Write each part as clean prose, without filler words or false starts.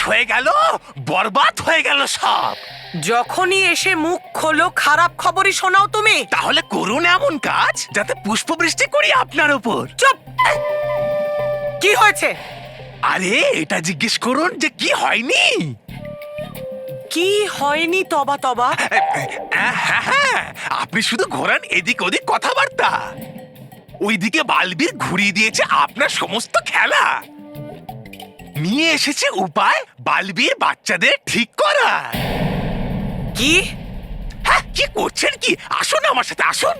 হয়ে গেল, বরবাদ হয়ে গেল সব। যখনই এসে মুখ খোলো খারাপ খবরই শোনাও তুমি। তাহলে করুন এমন কাজ যাতে পুষ্পবৃষ্টি করি আপনার উপর। চুপ! কি হয়েছে? আরে এটা জিজ্ঞেস করুন যে কি হয়নি। কি হয়নি তবা তবা? হ্যাঁ, আপনি শুধু ঘোরান এদিক ওদিক কথাবার্তা। ওইদিকে বালবীর ঘুরিয়ে দিয়েছে আপনার সমস্ত খেলা। নিয়ে এসেছে উপায় বালবীর বাচ্চাদের ঠিক করা। কি? হ্যাঁ, কি করছেন কি? আসুন আমার সাথে আসুন।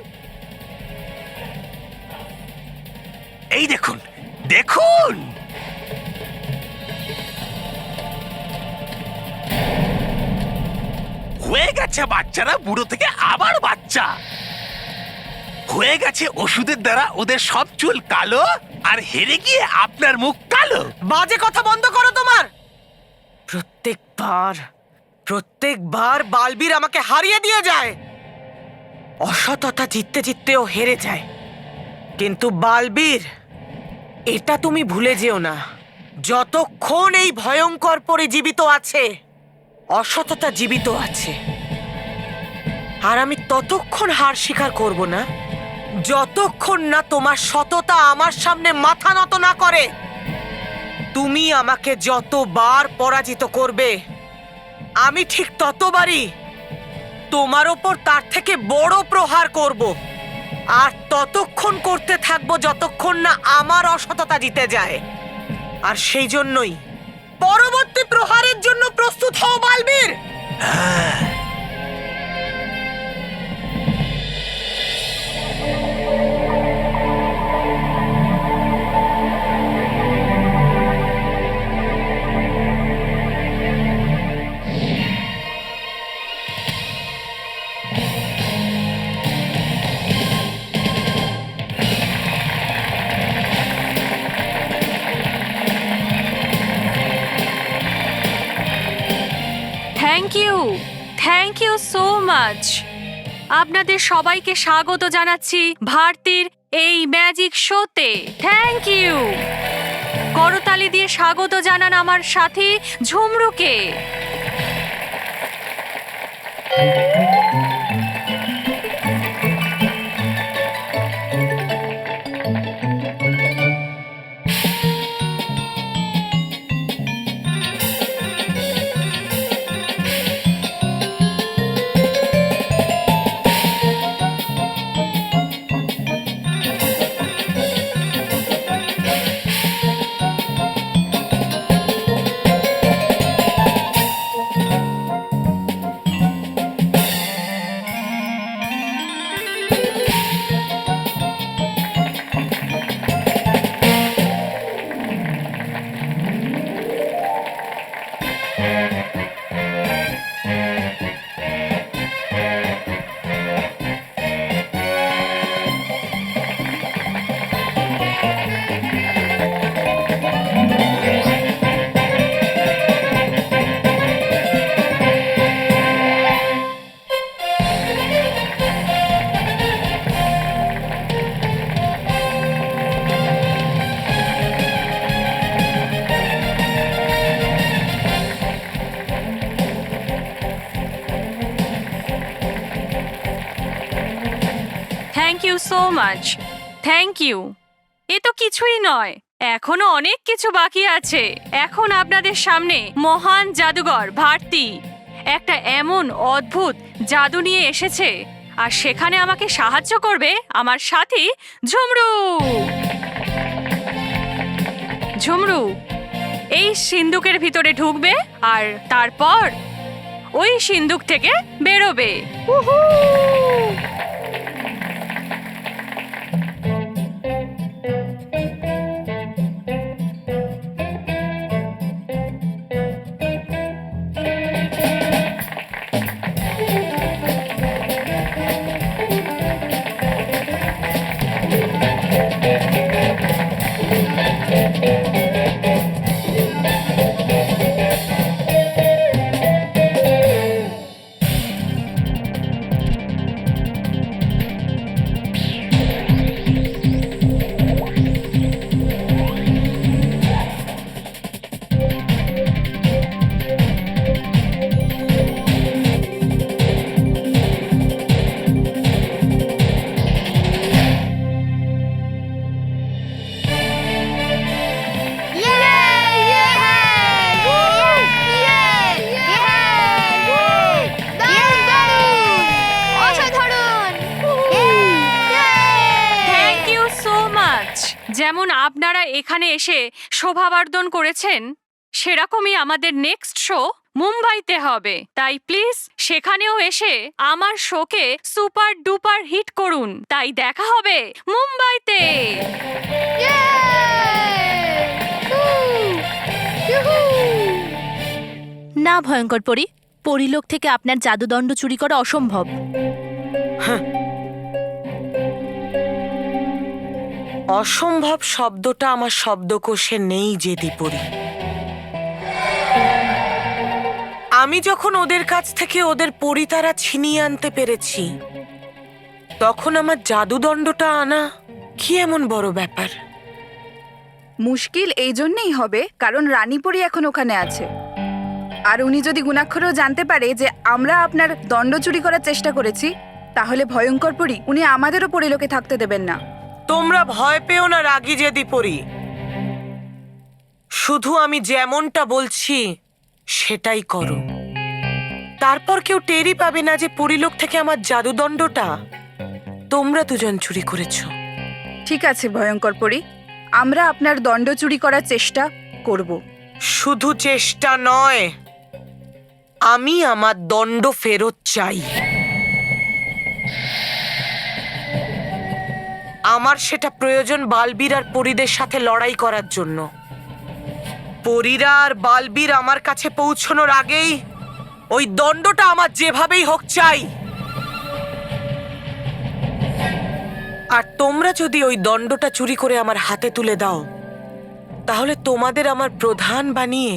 এই দেখুন দেখুন, হয়ে গেছে বাচ্চারা বুড়ো থেকে আবার বাচ্চা। হয়ে গেছে ওষুধের দ্বারা ওদের সব চুল কালো, আর হেরে গিয়ে আপনার মুখ কালো। বাজে কথা বন্ধ করো তোমার। প্রত্যেকবার বালবীর আমাকে হারিয়ে দিয়ে যায়। অসততা জিততে জিততেও হেরে যায়। কিন্তু বালবীর, এটা তুমি ভুলে যেও না, যতক্ষণ এই ভয়ঙ্কর পরি জীবিত আছে, অসততা জীবিত আছে। আর আমি ততক্ষণ হার স্বীকার করব না যতক্ষণ না তোমার সততা আমার সামনে মাথা নত না করে। তুমি আমাকে যতবার পরাজিত করবে, আমি ঠিক ততবারই তোমার ওপর তার থেকে বড় প্রহার করব। আর ততক্ষণ করতে থাকবো যতক্ষণ না আমার অসততা জিতে যায়। আর সেই জন্যই পরবর্তী প্রহারের জন্য প্রস্তুত হও Balbir. Thank you so much. আপনাদের সবাইকে স্বাগত জানাচ্ছি ভারতীর এই ম্যাজিক শোতে। Thank you. করতালি দিয়ে স্বাগত জানান আমার সাথী ঝুমরুকে। Thank you so much. Thank you. এ তো কিছুই নয়, এখনো অনেক কিছু বাকি আছে। এখন আপনাদের সামনে মহান জাদুঘর ভারতী একটা এমন অদ্ভুত জাদু নিয়ে এসেছে, আর সেখানে আমাকে সাহায্য করবে আমার সাথী ঝুমরু। ঝুমরু এই সিন্দুকের ভিতরে ঢুকবে, আর তারপর ওই সিন্দুক থেকে বেরোবে। যেমন আপনারা এখানে এসে শোভাবর্ধন করেছেন, সেরকমই আমাদের নেক্সট শো মুম্বাইতে হবে। তাই প্লিজ সেখানেও এসে আমার শোকে সুপার ডুপার হিট করুন। তাই দেখা হবে মুম্বাইতে। না ভয়ঙ্কর পরী, পরিলোক থেকে আপনার জাদুদণ্ড চুরি করা অসম্ভব। অসম্ভব শব্দটা আমার শব্দকোষে নেই জেদি পড়ি। আমি যখন ওদের কাছ থেকে ওদের পরিতারা ছিনিয়ে আনতে পেরেছি, তখন আমার জাদুদণ্ডটা আনা কি এমন বড় ব্যাপার? মুশকিল এই জন্যেই হবে কারণ রানীপুরী এখন ওখানে আছে, আর উনি যদি গুণাক্ষরেও জানতে পারে যে আমরা আপনার দণ্ড চুরি করার চেষ্টা করেছি, তাহলে ভয়ঙ্কর পরী উনি আমাদেরও পরিলোকে থাকতে দেবেন না। তোমরা ভয় পেও না রাগী জেদি পড়ি, শুধু আমি যেমনটা বলছি সেটাই করো। তারপর কেউ টেরই পাবে না যে পরিলোক থেকে আমার জাদুদণ্ডটা তোমরা দুজন চুরি করেছো। ঠিক আছে ভয়ঙ্কর পরী, আমরা আপনার দণ্ড চুরি করার চেষ্টা করব। শুধু চেষ্টা নয়, আমি আমার দণ্ড ফেরত চাই। আমার সেটা প্রয়োজন বালবীর আর পরীদের সাথে লড়াই করার জন্য। পরীরা আর বালবীর আমার কাছে পৌঁছানোর আগেই ওই দণ্ডটা আমার যেভাবেই হোক চাই। আর তোমরা যদি ওই দণ্ডটা চুরি করে আমার হাতে তুলে দাও, তাহলে তোমাদের আমার প্রধান বানিয়ে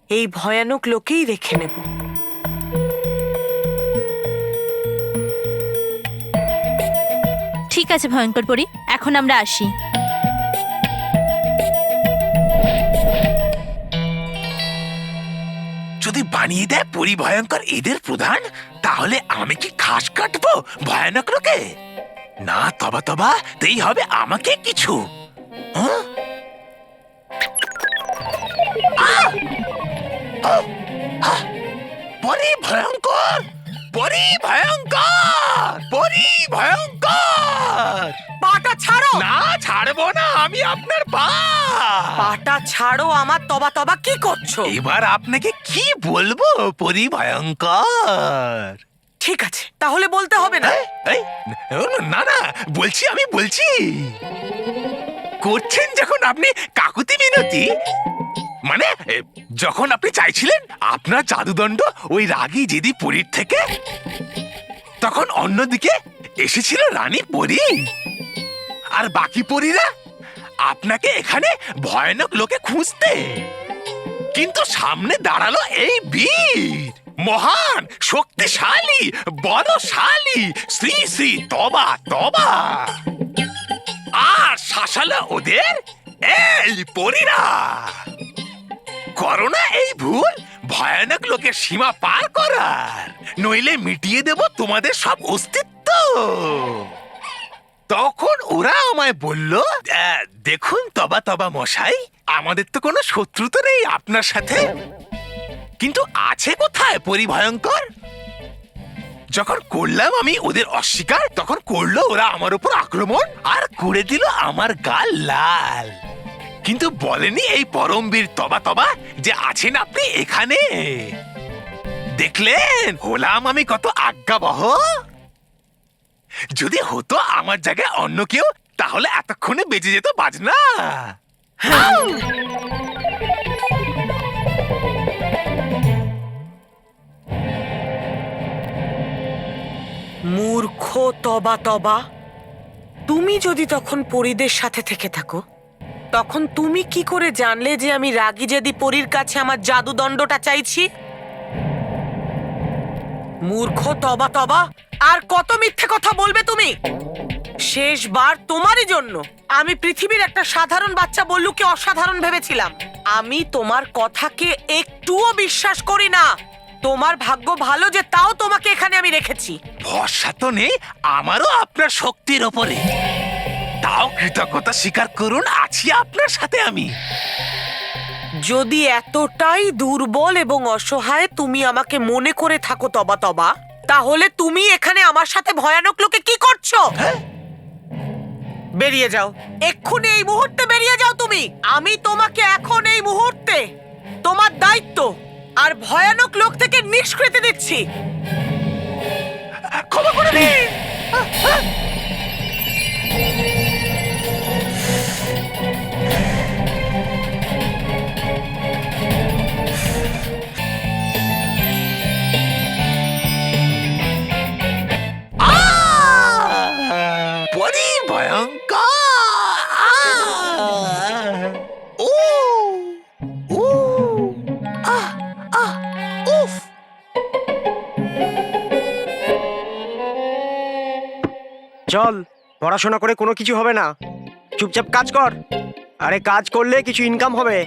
এই ভয়ানক লোকেই রেখে নেব। ঠিক আছে ভয়ঙ্কর পরী, এখন আমরা আসি। যদি বানিয়ে দেয় পরি ভয়ঙ্কর এদের প্রধান, তাহলে আমি কি ঘাস কাটবো ভয়ানক লোকে? না, তবা তবা তেই হবে আমাকে কিছু। হ্যাঁ? আহ! আহ! আহ! পরি ভয়ঙ্কর, পরি ভয়ঙ্কর, পরি ভয়ঙ্কর। পাটা ছাড়ো! না, ছাড়বো না আমি আপনার পা। পাটা ছাড়ো আমার। তবা তবা কি করছো? এবার আপনাকে কি বলবো পরি ভয়ঙ্কর? ঠিক আছে, তাহলে বলতে হবে না। এই, না না, বলছি, আমি বলছি। করছেন যখন আপনি কাকুতি মিনতি, মানে যখন আপনি চাইছিলেন আপনার জাদুদণ্ড ওই রাগী জেদি পরীর থেকে, তখন অন্যদিকে এসেছিল রানী পরী, আর বাকি পরীরা আপনাকে এখানে ভয়ানক লোকে খুঁজতে। কিন্তু সামনে দাঁড়ালো এই বীর, মহান, শক্তিশালী, বলশালী, শ্রী শ্রী তবা তবা, আর শাসালো ওদের এই পরীরা। করো না এই ভুল ভয়ানক লোকের সীমা পার করার, নইলে মিটিয়ে দেব তোমাদের সব অস্তিত্ব। তখন ওরা আমায় বলল, দেখুন তবা তবা মশাই, আমাদের তো কোনো শত্রুতা নেই আপনার সাথে, কিন্তু আছে কোথায় পরি ভয়ঙ্কর? যখন করলাম আমি ওদের অস্বীকার, তখন করলো ওরা আমার উপর আক্রমণ আর করে দিল আমার গাল লাল। কিন্তু বলেনি এই পরমবীর তবা তবা যে আছেন আপনি এখানে। দেখলেন হলাম আমি কত আজ্ঞাবহ। যদি হতো আমার জায়গায় অন্য কেউ, তাহলে এতক্ষণে বেজে যেত বাজনা। মূর্খ তবা তবা, তুমি যদি তখন পরীদের সাথে থেকে থাকো, তখন তুমি কি করে জানলে যে আমি রাগী জেদি পরীর কাছে আমার জাদুদণ্ডটা চাইছি? মূর্খ তবা তবা, আর কত মিথ্যে কথা বলবে তুমি? শেষবার তোমারই জন্য আমি পৃথিবীর একটা সাধারণ বাচ্চা বল্লুকে অসাধারণ ভেবেছিলাম। আমি তোমার কথাকে একটুও বিশ্বাস করি না। তোমার ভাগ্য ভালো যে তাও তোমাকে এখানে আমি রেখেছি। ভরসা তো নেই আমারও আপনার শক্তির ওপরে, তাও কৃতজ্ঞতা স্বীকার করুন আছি আপনার সাথে আমি। যদি এতটাই দুর্বল এবং অসহায় তুমি আমাকে মনে করে থাকো তবা তবা, তাহলে তুমি এখানে আমার সাথে ভয়ানক লোকে কি করছো? বেরিয়ে যাও, এক্ষুনি এই মুহূর্তে বেরিয়ে যাও তুমি। আমি তোমাকে এখন এই মুহূর্তে তোমার দায়িত্ব আর ভয়ানক লোক থেকে নিষ্কৃতি দিচ্ছি। ক্ষমা করে দিন। পরি ভয়ঙ্কর। ও ও উফ। চল, পড়াশোনা করে কোনো কিছু হবে না, চুপচাপ কাজ কর। আরে কাজ করলে কিছু ইনকাম হবে,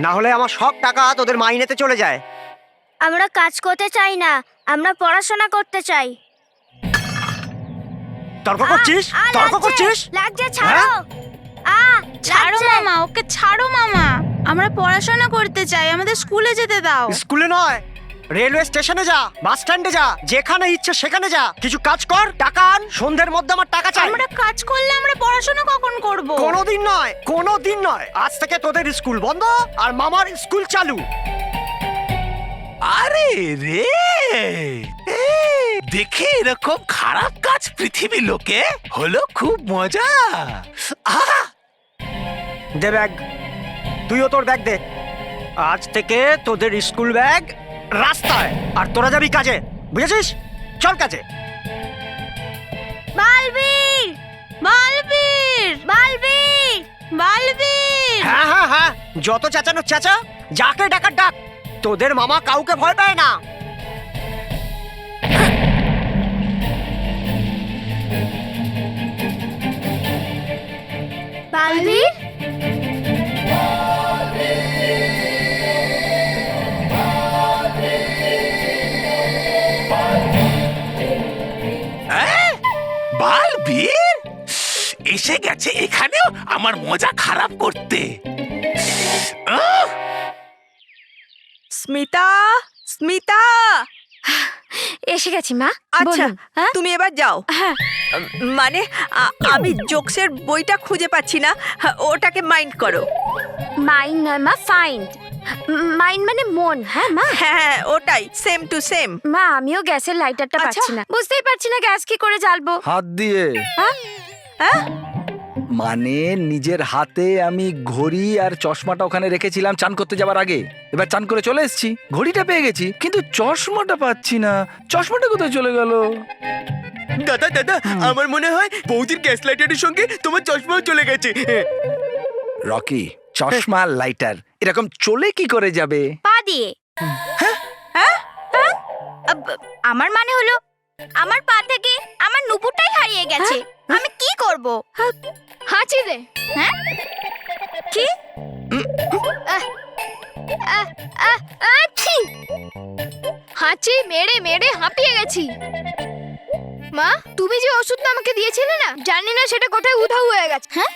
না হলে আমার সব টাকা তোদের মাইনেতে চলে যায়। আমরা কাজ করতে চাই না, আমরা পড়াশোনা করতে চাই। তর্ক করছিস? তর্ক করছিস? লাগছে, ছাড়ো। ছাড়ো মামা, ওকে ছাড়ো মামা। আমরা পড়াশোনা করতে চাই, আমাদের স্কুলে যেতে দাও। স্কুলে নয়, রেলওয়ে স্টেশনে যা, বাস স্ট্যান্ডে যা, যেখানে ইচ্ছে সেখানে যা, কিছু কাজ কর, টাকা আন। সন্ধ্যের মধ্যে আমার টাকা চাই। আমরা কাজ করলে আমরা পড়াশোনা কখন করব? কোনোদিন নয়, কোনোদিন নয়। আজ থেকে তোদের স্কুল বন্ধ আর মামার স্কুল চালু। আরে রে, দেখে এরকম খারাপ কাজ পৃথিবী লোকে হলো খুব মজা। আহা! দে ব্যাগ, তুইও তোর ব্যাগ দে। আজ থেকে তোদের স্কুল ব্যাগ রাস্তায়, আর তোরা যাবি কাজে, বুঝেছিস? চল কাজে। বালবীর, বালবীর, বালবীর, বালবীর। হ্যাঁ হ্যাঁ হ্যাঁ, যত চেঁচানো চেঁচা, যাকে ডাকার ডাক। তোদের মামা কাউকে ভয় পায় না। বালবীর। বালবীর এসে গেছে এখানেও আমার মজা খারাপ করতে। আহ! স্মিতা, স্মিতা, এসে গেছি মা। আচ্ছা বলুন। হ্যাঁ? তুমি এবার যাও। হ্যাঁ। মানে আমি জোকসের বইটা খুঁজে পাচ্ছি না, ওটাকে মাইন্ড করো। মাইন্ড নয় মা, ফাইন্ড। মাইন্ড মানে মন। হ্যাঁ মা। হ্যাঁ ওটাই, সেম টু সেম। মা, আমিও গ্যাসের লাইটারটা আচ্ছা। পাচ্ছি না, বুঝতেই পারছি না গ্যাস কি করে জ্বালবো। হাত দিয়ে। হ্যাঁ? মানে নিজের হাতে আমি ঘড়ি আর চশমাটা ওখানে রেখেছিলাম চান করতে যাবার আগে। এবার চান করে চলে এসেছি, ঘড়িটা পেয়ে গেছি, কিন্তু চশমাটা পাচ্ছি না। চশমাটা কোথায় চলে গেল? দাদা দাদা, আমার মনে হয় বৌদির গ্যাস লাইটারের সঙ্গে তোমার চশমাও চলে গেছে। রকি, চশমা আর লাইটার এরকম চলে কি করে যাবে? পা দিয়ে। আমার মানে হলো আমার পা থেকে আমার নুপুরটাই হারিয়ে গেছে। আমি কি করব? হাঁচি দে। হ্যাঁ? কি? হাঁচি মেরে মেরে হাঁপিয়ে গেছি। মা, তুমি যে ওষুধটা আমাকে দিয়েছিলে না, জানি না সেটা কোথায় উধাও হয়ে গেছে। হ্যাঁ?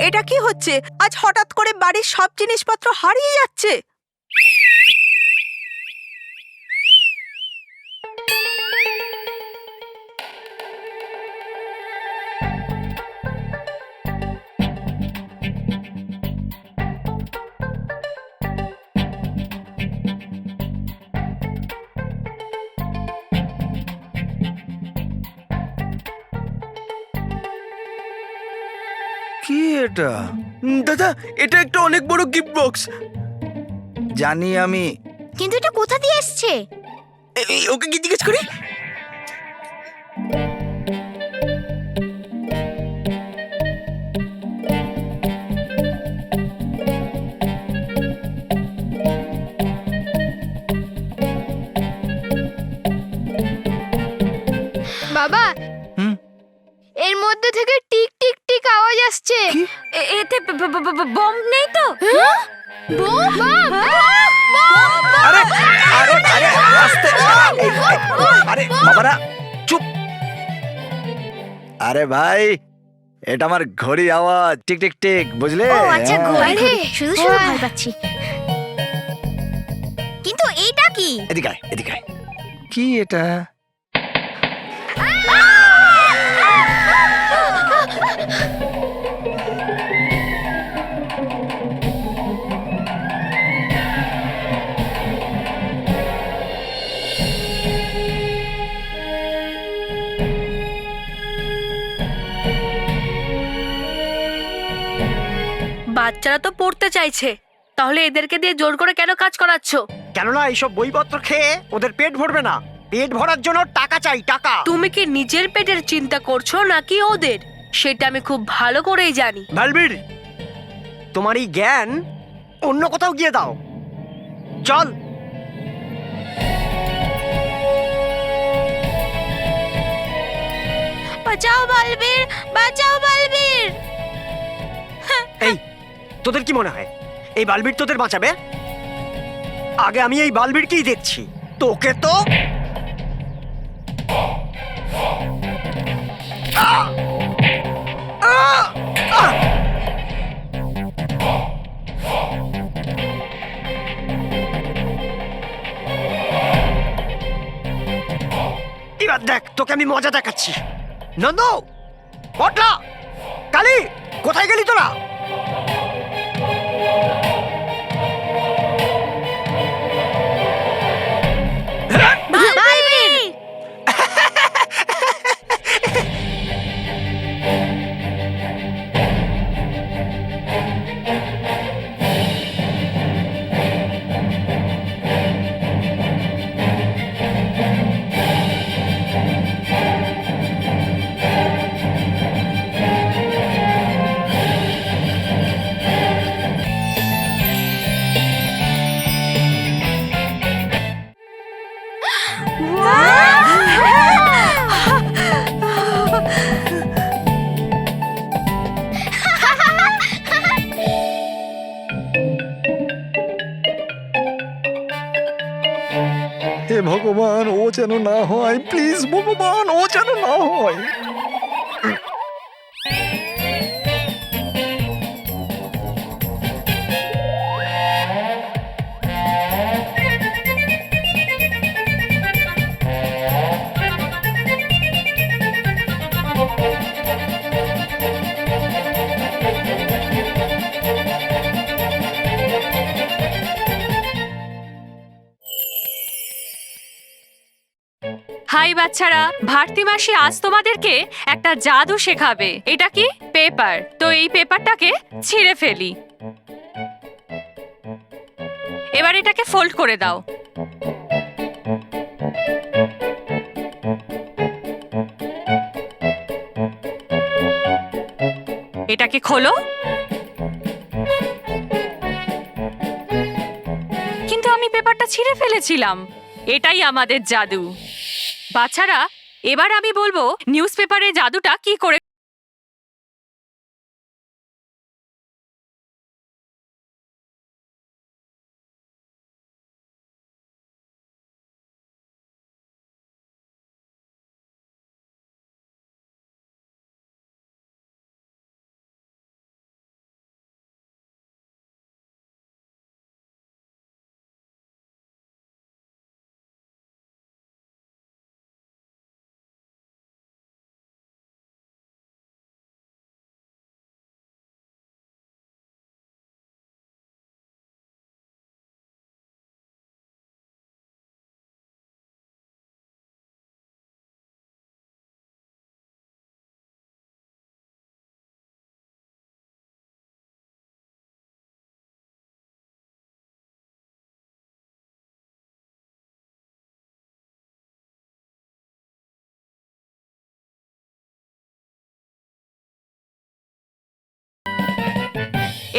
এটা কি হচ্ছে? আজ হঠাৎ করে বাড়ির সব জিনিসপত্র হারিয়ে যাচ্ছে। কি এটা? দাদা, এটা একটা অনেক বড় গিফট বক্স। জানি আমি। কিন্তু এটা কোথা দিয়ে এসছে? ওকে কি জিজ্ঞেস করি? বাবা, এর মধ্যে থেকে টিক টিক টিক আওয়াজ আসছে। এতে বম নেই তো? বম? আরে আরে আরে আস্তে, আরে বাবারা চুপ। আরে ভাই, এটা আমার ঘড়ি আওয়াজ, টিক টিক টিক, বুঝলে? ও আচ্ছা, হ্যাঁ। ঘড়ি। শুধু শুধু ভয় পাচ্ছি। কিন্তু এইটা কি? এদিকে আয়, এদিকে আয়। কি এটা? বাচ্চারা তো পড়তে চাইছে, তাহলে এদেরকে দিয়ে জোর করে কেন কাজ করাচ্ছ? কেননা এইসব বইপত্র খেয়ে ওদের পেট ভরবে না। পেট ভরার জন্য টাকা চাই, টাকা। তুমি কি নিজের পেটের চিন্তা করছো নাকি ওদের? সেটা আমি খুব ভালো করেই জানি। বালবীর, তোমার এই জ্ঞান অন্য কোথাও গিয়ে দাও। চল। বাঁচাও বালবীর, বাঁচাও বালবীর। এই, তোদের কি মনে হয় এই বালবীর তোদের বাঁচাবে? আগে আমি এই বালবীরকেই দেখছি। তোকে তো এবার দেখ, তোকে আমি মজা দেখাচ্ছি। নন্দু, পটলা, কালী, কোথায় গেলি তোরা? হে ভগবান, ও যেন না হয়, প্লিজ ভগবান, ও যেন না হয়। হাই বাচ্চারা, ভারতী মাসি আজ তোমাদেরকে একটা জাদু শেখাবে। এটা কি? পেপার। তো এই পেপারটাকে ছিঁড়ে ফেলি। এবার এটাকে ফোল্ড করে দাও। এটাকে খোলো। কিন্তু আমি পেপারটা ছিঁড়ে ফেলেছিলাম। এটাই আমাদের জাদু। বাচ্চারা, এবার আমি বলবো নিউজ পেপারে জাদুটা কি করে।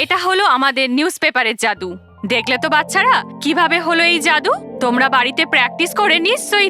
এটা হলো আমাদের নিউজ পেপারের জাদু। দেখলে তো বাচ্চারা কিভাবে হলো এই জাদু? তোমরা বাড়িতে প্র্যাকটিস করে নিশ্চয়ই